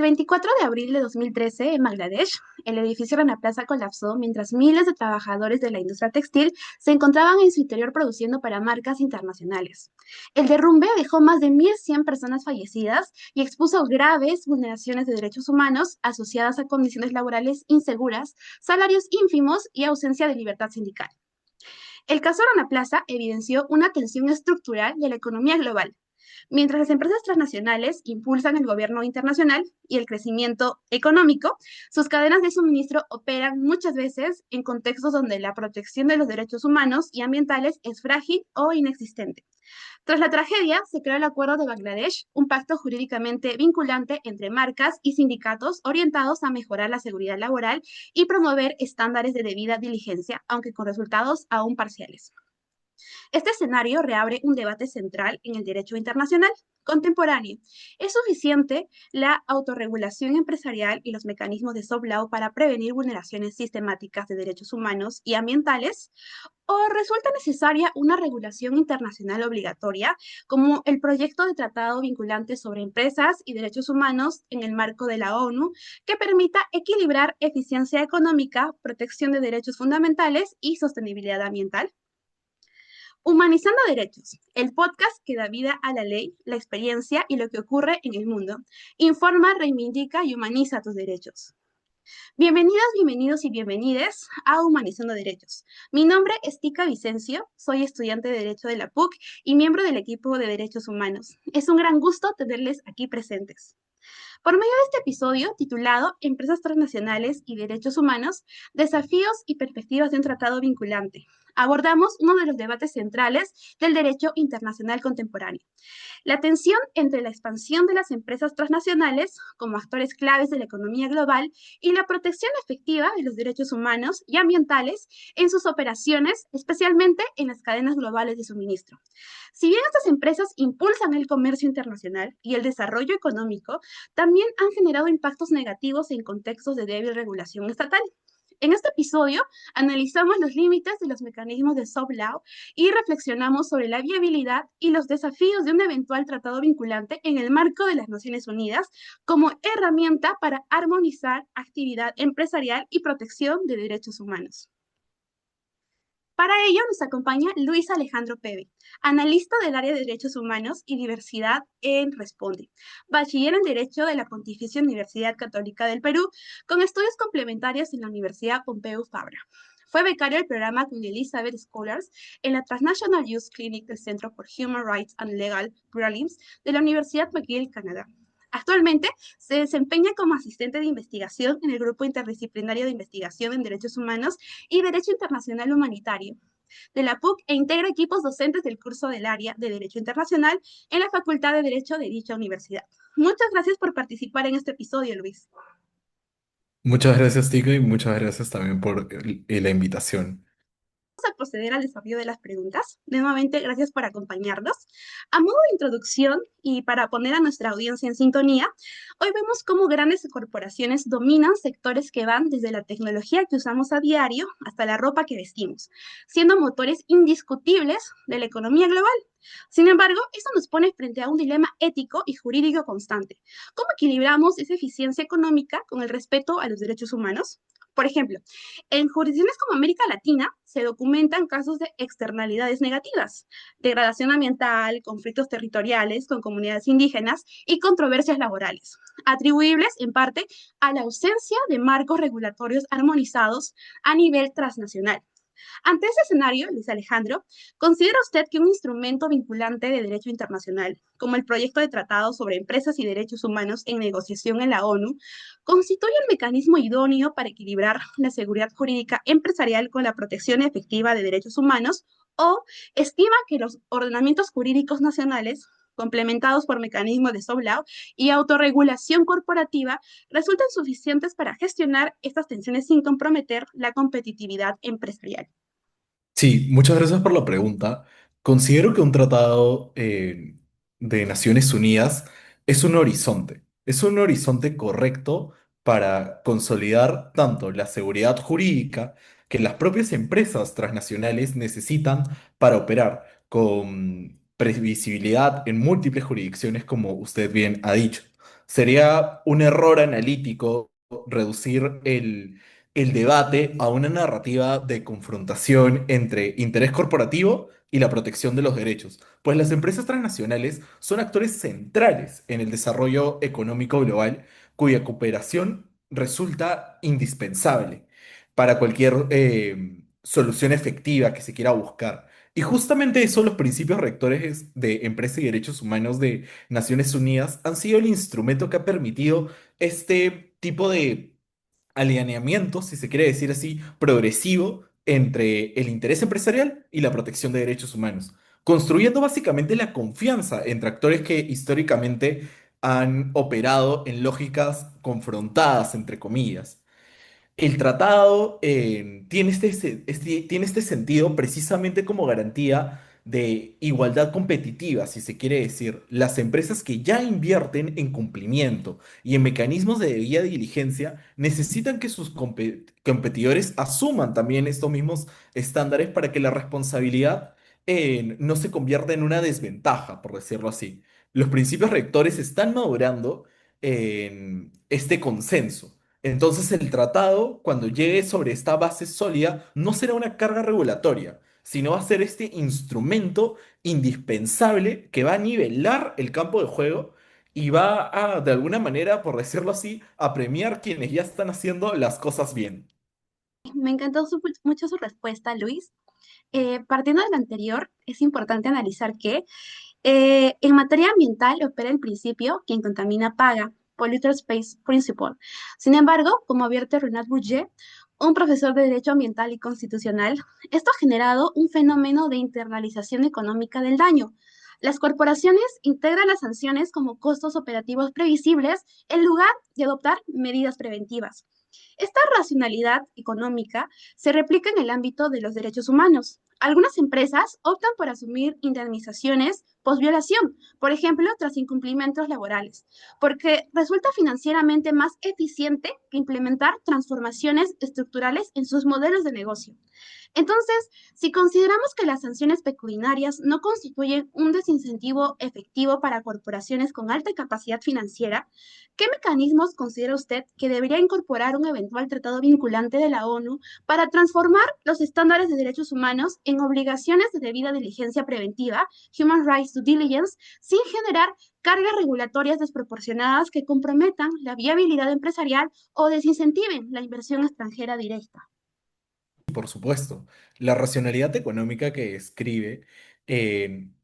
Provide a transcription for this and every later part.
24 de abril de 2013, en Bangladesh, el edificio Rana Plaza colapsó mientras miles de trabajadores de la industria textil se encontraban en su interior produciendo para marcas internacionales. El derrumbe dejó más de 1.100 personas fallecidas y expuso graves vulneraciones de derechos humanos asociadas a condiciones laborales inseguras, salarios ínfimos y ausencia de libertad sindical. El caso Rana Plaza evidenció una tensión estructural de la economía global. Mientras las empresas transnacionales impulsan el gobierno internacional y el crecimiento económico, sus cadenas de suministro operan muchas veces en contextos donde la protección de los derechos humanos y ambientales es frágil o inexistente. Tras la tragedia, se creó el Acuerdo de Bangladesh, un pacto jurídicamente vinculante entre marcas y sindicatos orientados a mejorar la seguridad laboral y promover estándares de debida diligencia, aunque con resultados aún parciales. Este escenario reabre un debate central en el derecho internacional contemporáneo. ¿Es suficiente la autorregulación empresarial y los mecanismos de soft law para prevenir vulneraciones sistemáticas de derechos humanos y ambientales? ¿O resulta necesaria una regulación internacional obligatoria, como el proyecto de tratado vinculante sobre empresas y derechos humanos en el marco de la ONU, que permita equilibrar eficiencia económica, protección de derechos fundamentales y sostenibilidad ambiental? Humanizando Derechos, el podcast que da vida a la ley, la experiencia y lo que ocurre en el mundo. Informa, reivindica y humaniza tus derechos. Bienvenidas, bienvenidos y bienvenides a Humanizando Derechos. Mi nombre es Tika Vicencio, soy estudiante de Derecho de la PUC y miembro del equipo de Derechos Humanos. Es un gran gusto tenerles aquí presentes. Por medio de este episodio titulado Empresas transnacionales y derechos humanos, desafíos y perspectivas de un tratado vinculante, abordamos uno de los debates centrales del derecho internacional contemporáneo: la tensión entre la expansión de las empresas transnacionales como actores claves de la economía global y la protección efectiva de los derechos humanos y ambientales en sus operaciones, especialmente en las cadenas globales de suministro. Si bien estas empresas impulsan el comercio internacional y el desarrollo económico, también han generado impactos negativos en contextos de débil regulación estatal. En este episodio analizamos los límites de los mecanismos de soft law y reflexionamos sobre la viabilidad y los desafíos de un eventual tratado vinculante en el marco de las Naciones Unidas como herramienta para armonizar actividad empresarial y protección de derechos humanos. Para ello nos acompaña Luis Alejandro Peve, analista del área de Derechos Humanos y Diversidad en Responde, bachiller en Derecho de la Pontificia Universidad Católica del Perú, con estudios complementarios en la Universidad Pompeu Fabra. Fue becario del programa Queen Elizabeth Scholars en la Transnational Youth Clinic del Centro for Human Rights and Legal Pluralism de la Universidad McGill, Canadá. Actualmente se desempeña como asistente de investigación en el Grupo Interdisciplinario de Investigación en Derechos Humanos y Derecho Internacional Humanitario de la PUC e integra equipos docentes del curso del área de Derecho Internacional en la Facultad de Derecho de dicha universidad. Muchas gracias por participar en este episodio, Luis. Muchas gracias, Tika, y muchas gracias también por la invitación. A proceder al desafío de las preguntas. Nuevamente, gracias por acompañarnos. A modo de introducción y para poner a nuestra audiencia en sintonía, hoy vemos cómo grandes corporaciones dominan sectores que van desde la tecnología que usamos a diario hasta la ropa que vestimos, siendo motores indiscutibles de la economía global. Sin embargo, esto nos pone frente a un dilema ético y jurídico constante. ¿Cómo equilibramos esa eficiencia económica con el respeto a los derechos humanos? Por ejemplo, en jurisdicciones como América Latina se documentan casos de externalidades negativas, degradación ambiental, conflictos territoriales con comunidades indígenas y controversias laborales, atribuibles en parte a la ausencia de marcos regulatorios armonizados a nivel transnacional. Ante ese escenario, Luis Alejandro, ¿considera usted que un instrumento vinculante de derecho internacional, como el proyecto de tratado sobre empresas y derechos humanos en negociación en la ONU, constituye un mecanismo idóneo para equilibrar la seguridad jurídica empresarial con la protección efectiva de derechos humanos, o estima que los ordenamientos jurídicos nacionales complementados por mecanismos de soft law y autorregulación corporativa, resultan suficientes para gestionar estas tensiones sin comprometer la competitividad empresarial? Sí, muchas gracias por la pregunta. Considero que un tratado de Naciones Unidas es un horizonte correcto para consolidar tanto la seguridad jurídica que las propias empresas transnacionales necesitan para operar con previsibilidad en múltiples jurisdicciones, como usted bien ha dicho. Sería un error analítico reducir el debate a una narrativa de confrontación entre interés corporativo y la protección de los derechos, pues las empresas transnacionales son actores centrales en el desarrollo económico global, cuya cooperación resulta indispensable para cualquier solución efectiva que se quiera buscar. Y justamente esos los principios rectores de empresa y derechos humanos de Naciones Unidas han sido el instrumento que ha permitido este tipo de alineamiento, si se quiere decir así, progresivo entre el interés empresarial y la protección de derechos humanos, construyendo básicamente la confianza entre actores que históricamente han operado en lógicas confrontadas, entre comillas. El tratado tiene este sentido precisamente como garantía de igualdad competitiva, si se quiere decir. Las empresas que ya invierten en cumplimiento y en mecanismos de debida diligencia necesitan que sus competidores asuman también estos mismos estándares para que la responsabilidad no se convierta en una desventaja, por decirlo así. Los principios rectores están madurando en este consenso. Entonces el tratado, cuando llegue sobre esta base sólida, no será una carga regulatoria, sino va a ser este instrumento indispensable que va a nivelar el campo de juego y va a, de alguna manera, por decirlo así, a premiar quienes ya están haciendo las cosas bien. Me encantó mucho su respuesta, Luis. Partiendo de lo anterior, es importante analizar que en materia ambiental opera el principio quien contamina paga, Polluter Pays Principle. Sin embargo, como advierte Renat Bourget, un profesor de Derecho Ambiental y Constitucional, esto ha generado un fenómeno de internalización económica del daño. Las corporaciones integran las sanciones como costos operativos previsibles en lugar de adoptar medidas preventivas. Esta racionalidad económica se replica en el ámbito de los derechos humanos. Algunas empresas optan por asumir indemnizaciones post-violación, por ejemplo, tras incumplimientos laborales, porque resulta financieramente más eficiente que implementar transformaciones estructurales en sus modelos de negocio. Entonces, si consideramos que las sanciones pecuniarias no constituyen un desincentivo efectivo para corporaciones con alta capacidad financiera, ¿qué mecanismos considera usted que debería incorporar un eventual tratado vinculante de la ONU para transformar los estándares de derechos humanos en obligaciones de debida diligencia preventiva, Human Rights Due Diligence, sin generar cargas regulatorias desproporcionadas que comprometan la viabilidad empresarial o desincentiven la inversión extranjera directa? Por supuesto, la racionalidad económica que escribe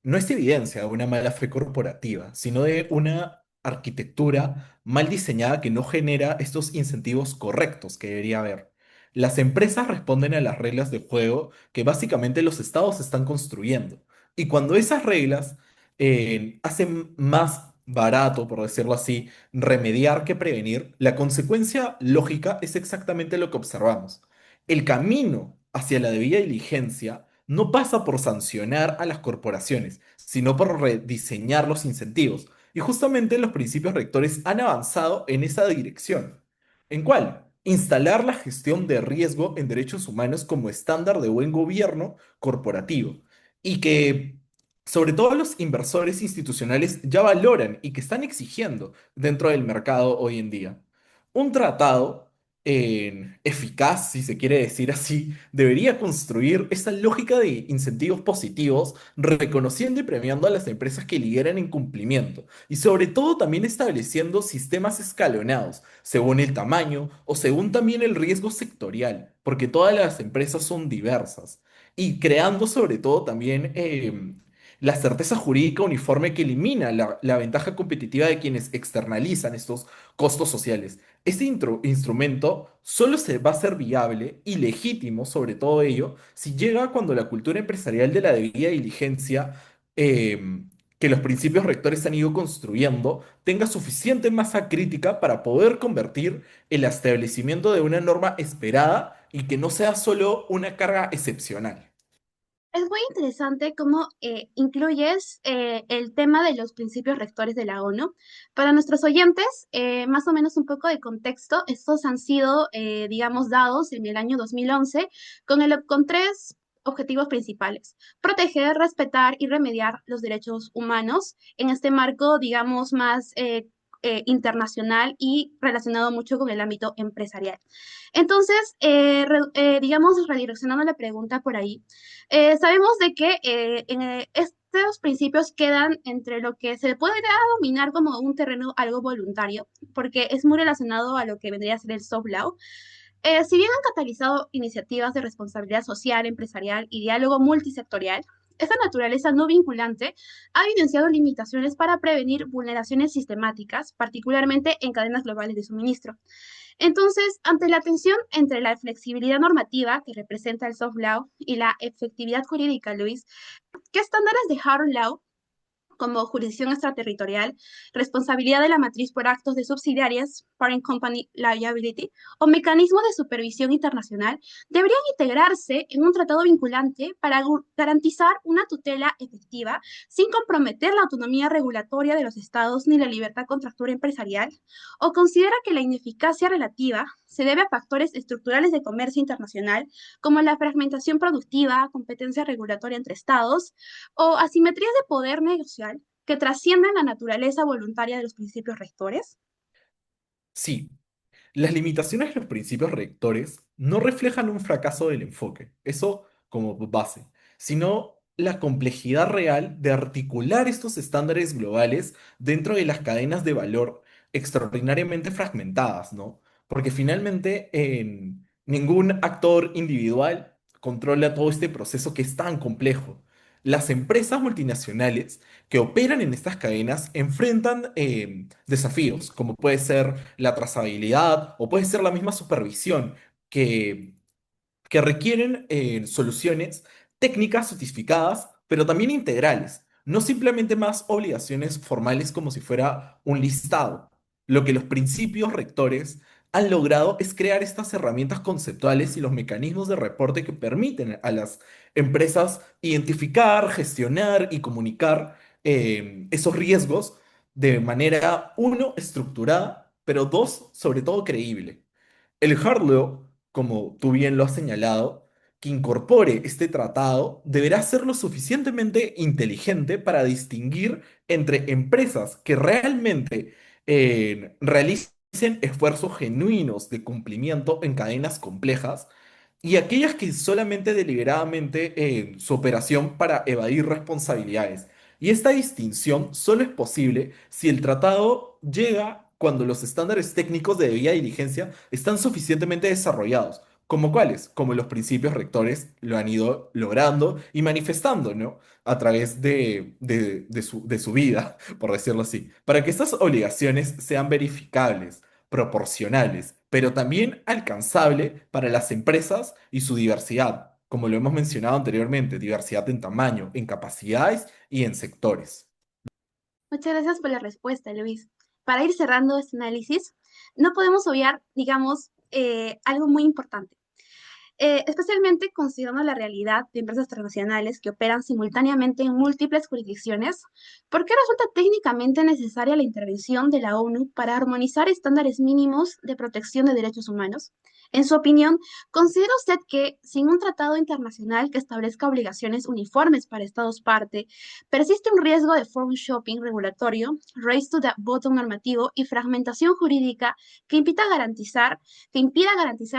no es evidencia de una mala fe corporativa, sino de una arquitectura mal diseñada que no genera estos incentivos correctos que debería haber. Las empresas responden a las reglas de juego que básicamente los estados están construyendo. Y cuando esas reglas hacen más barato, por decirlo así, remediar que prevenir, la consecuencia lógica es exactamente lo que observamos. El camino hacia la debida diligencia no pasa por sancionar a las corporaciones, sino por rediseñar los incentivos. Y justamente los principios rectores han avanzado en esa dirección. ¿En cuál? Instalar la gestión de riesgo en derechos humanos como estándar de buen gobierno corporativo. Y que, sobre todo, los inversores institucionales ya valoran y que están exigiendo dentro del mercado hoy en día. Un tratado eficaz, si se quiere decir así, debería construir esa lógica de incentivos positivos, reconociendo y premiando a las empresas que lideran en cumplimiento, y sobre todo también estableciendo sistemas escalonados, según el tamaño o según también el riesgo sectorial, porque todas las empresas son diversas, y creando sobre todo también la certeza jurídica uniforme que elimina la ventaja competitiva de quienes externalizan estos costos sociales. Este instrumento solo se va a ser viable y legítimo sobre todo ello si llega cuando la cultura empresarial de la debida diligencia que los principios rectores han ido construyendo tenga suficiente masa crítica para poder convertir el establecimiento de una norma esperada y que no sea solo una carga excepcional. Es muy interesante cómo incluyes el tema de los principios rectores de la ONU. Para nuestros oyentes, más o menos un poco de contexto, estos han sido, digamos, dados en el año 2011 con tres objetivos principales: proteger, respetar y remediar los derechos humanos en este marco, digamos, más internacional y relacionado mucho con el ámbito empresarial. Entonces, digamos, redireccionando la pregunta por ahí, sabemos de que estos principios quedan entre lo que se puede dominar como un terreno algo voluntario, porque es muy relacionado a lo que vendría a ser el soft law. Si bien han catalizado iniciativas de responsabilidad social, empresarial y diálogo multisectorial, esta naturaleza no vinculante ha evidenciado limitaciones para prevenir vulneraciones sistemáticas, particularmente en cadenas globales de suministro. Entonces, ante la tensión entre la flexibilidad normativa que representa el soft law y la efectividad jurídica, Luis, ¿qué estándares de hard law como jurisdicción extraterritorial, responsabilidad de la matriz por actos de subsidiarias, Parent Company Liability, o mecanismos de supervisión internacional, deberían integrarse en un tratado vinculante para garantizar una tutela efectiva sin comprometer la autonomía regulatoria de los estados ni la libertad contractual empresarial, o considera que la ineficacia relativa se debe a factores estructurales de comercio internacional, como la fragmentación productiva, competencia regulatoria entre estados, o asimetrías de poder negocial que trascienden la naturaleza voluntaria de los principios rectores. Sí, las limitaciones de los principios rectores no reflejan un fracaso del enfoque, eso como base, sino la complejidad real de articular estos estándares globales dentro de las cadenas de valor extraordinariamente fragmentadas, ¿no? Porque finalmente ningún actor individual controla todo este proceso que es tan complejo. Las empresas multinacionales que operan en estas cadenas enfrentan desafíos, como puede ser la trazabilidad o puede ser la misma supervisión, que, que requieren soluciones técnicas sofisticadas, pero también integrales, no simplemente más obligaciones formales como si fuera un listado. Lo que los principios rectores han logrado es crear estas herramientas conceptuales y los mecanismos de reporte que permiten a las empresas identificar, gestionar y comunicar esos riesgos de manera, uno, estructurada, pero dos, sobre todo creíble. El hard law, como tú bien lo has señalado, que incorpore este tratado deberá ser lo suficientemente inteligente para distinguir entre empresas que realmente realicen esfuerzos genuinos de cumplimiento en cadenas complejas y aquellas que solamente deliberadamente su operación para evadir responsabilidades. Y esta distinción solo es posible si el tratado llega cuando los estándares técnicos de debida diligencia están suficientemente desarrollados. ¿Como cuáles? Como los principios rectores lo han ido logrando y manifestando, ¿no? A través de su vida, por decirlo así. Para que estas obligaciones sean verificables, proporcionales, pero también alcanzable para las empresas y su diversidad, como lo hemos mencionado anteriormente, diversidad en tamaño, en capacidades y en sectores. Muchas gracias por la respuesta, Luis. Para ir cerrando este análisis, no podemos obviar, digamos, algo muy importante. Especialmente considerando la realidad de empresas transnacionales que operan simultáneamente en múltiples jurisdicciones, ¿por qué resulta técnicamente necesaria la intervención de la ONU para armonizar estándares mínimos de protección de derechos humanos? En su opinión, ¿considera usted que sin un tratado internacional que establezca obligaciones uniformes para Estados parte, persiste un riesgo de forum shopping regulatorio, race to the bottom normativo y fragmentación jurídica que impida garantizar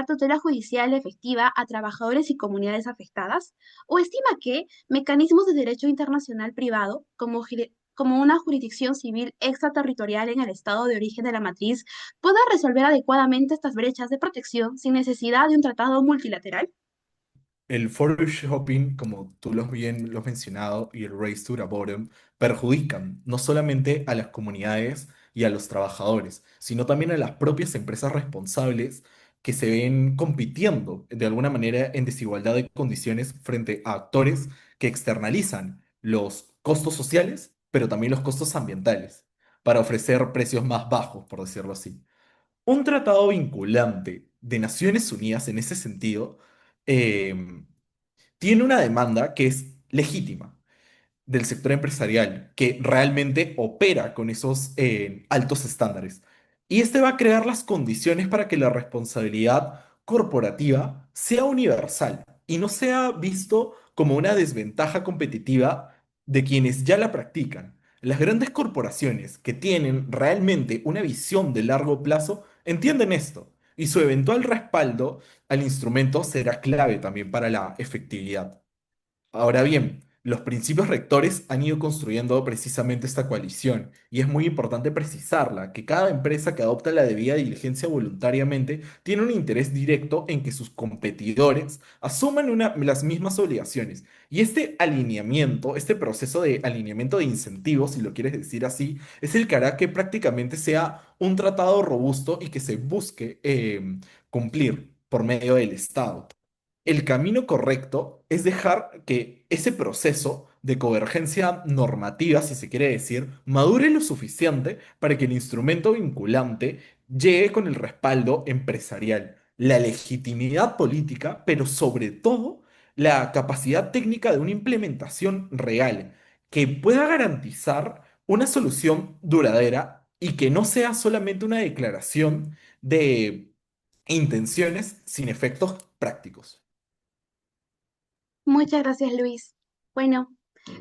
tutela judicial efectiva a trabajadores y comunidades afectadas? ¿O estima que mecanismos de derecho internacional privado, como una jurisdicción civil extraterritorial en el estado de origen de la matriz, puedan resolver adecuadamente estas brechas de protección sin necesidad de un tratado multilateral? El forum shopping, como tú bien lo has mencionado, y el race to the bottom perjudican no solamente a las comunidades y a los trabajadores, sino también a las propias empresas responsables que se ven compitiendo de alguna manera en desigualdad de condiciones frente a actores que externalizan los costos sociales, pero también los costos ambientales, para ofrecer precios más bajos, por decirlo así. Un tratado vinculante de Naciones Unidas en ese sentido em, tiene una demanda que es legítima del sector empresarial, que realmente opera con esos altos estándares. Y este va a crear las condiciones para que la responsabilidad corporativa sea universal y no sea visto como una desventaja competitiva de quienes ya la practican. Las grandes corporaciones que tienen realmente una visión de largo plazo entienden esto y su eventual respaldo al instrumento será clave también para la efectividad. Ahora bien, los principios rectores han ido construyendo precisamente esta coalición y es muy importante precisarla, que cada empresa que adopta la debida diligencia voluntariamente tiene un interés directo en que sus competidores asuman las mismas obligaciones. Y este alineamiento, este proceso de alineamiento de incentivos, si lo quieres decir así, es el que hará que prácticamente sea un tratado robusto y que se busque cumplir por medio del Estado. El camino correcto es dejar que ese proceso de convergencia normativa, si se quiere decir, madure lo suficiente para que el instrumento vinculante llegue con el respaldo empresarial, la legitimidad política, pero sobre todo la capacidad técnica de una implementación real que pueda garantizar una solución duradera y que no sea solamente una declaración de intenciones sin efectos prácticos. Muchas gracias, Luis. Bueno,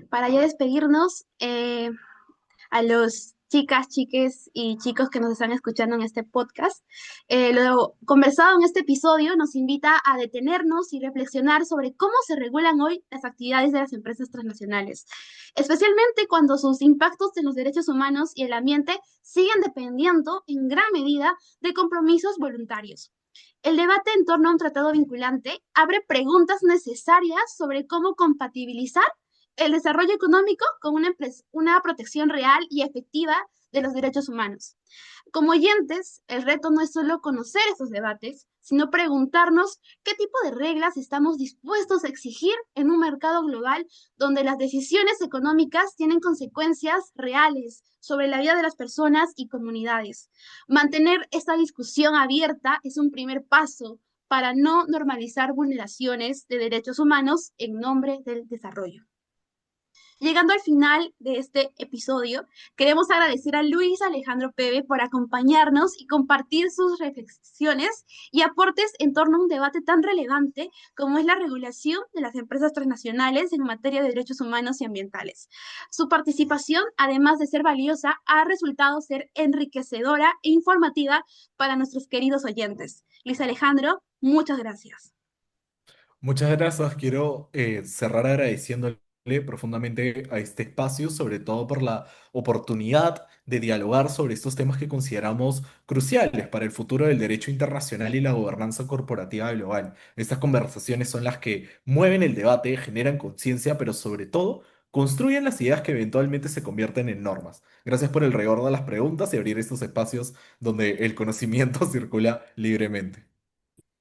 para ya despedirnos, a los chicas, chiques y chicos que nos están escuchando en este podcast. Lo conversado en este episodio nos invita a detenernos y reflexionar sobre cómo se regulan hoy las actividades de las empresas transnacionales, especialmente cuando sus impactos en los derechos humanos y el ambiente siguen dependiendo en gran medida de compromisos voluntarios. El debate en torno a un tratado vinculante abre preguntas necesarias sobre cómo compatibilizar el desarrollo económico con una protección real y efectiva de los derechos humanos. Como oyentes, el reto no es solo conocer esos debates, sino preguntarnos qué tipo de reglas estamos dispuestos a exigir en un mercado global donde las decisiones económicas tienen consecuencias reales sobre la vida de las personas y comunidades. Mantener esta discusión abierta es un primer paso para no normalizar vulneraciones de derechos humanos en nombre del desarrollo. Llegando al final de este episodio, queremos agradecer a Luis Alejandro Peve por acompañarnos y compartir sus reflexiones y aportes en torno a un debate tan relevante como es la regulación de las empresas transnacionales en materia de derechos humanos y ambientales. Su participación, además de ser valiosa, ha resultado ser enriquecedora e informativa para nuestros queridos oyentes. Luis Alejandro, muchas gracias. Muchas gracias. Quiero cerrar agradeciéndole profundamente a este espacio, sobre todo por la oportunidad de dialogar sobre estos temas que consideramos cruciales para el futuro del derecho internacional y la gobernanza corporativa global. Estas conversaciones son las que mueven el debate, generan conciencia, pero sobre todo construyen las ideas que eventualmente se convierten en normas. Gracias por el rigor de las preguntas y abrir estos espacios donde el conocimiento circula libremente.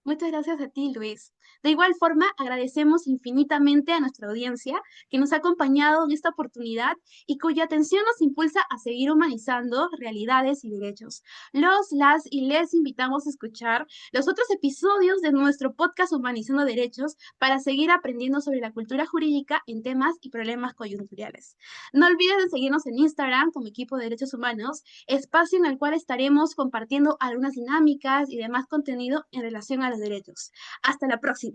Muchas gracias a ti, Luis. De igual forma, agradecemos infinitamente a nuestra audiencia que nos ha acompañado en esta oportunidad y cuya atención nos impulsa a seguir humanizando realidades y derechos. Las y les invitamos a escuchar los otros episodios de nuestro podcast Humanizando Derechos para seguir aprendiendo sobre la cultura jurídica en temas y problemas coyunturales. No olvides de seguirnos en Instagram como Equipo de Derechos Humanos, espacio en el cual estaremos compartiendo algunas dinámicas y demás contenido en relación a los derechos. Hasta la próxima.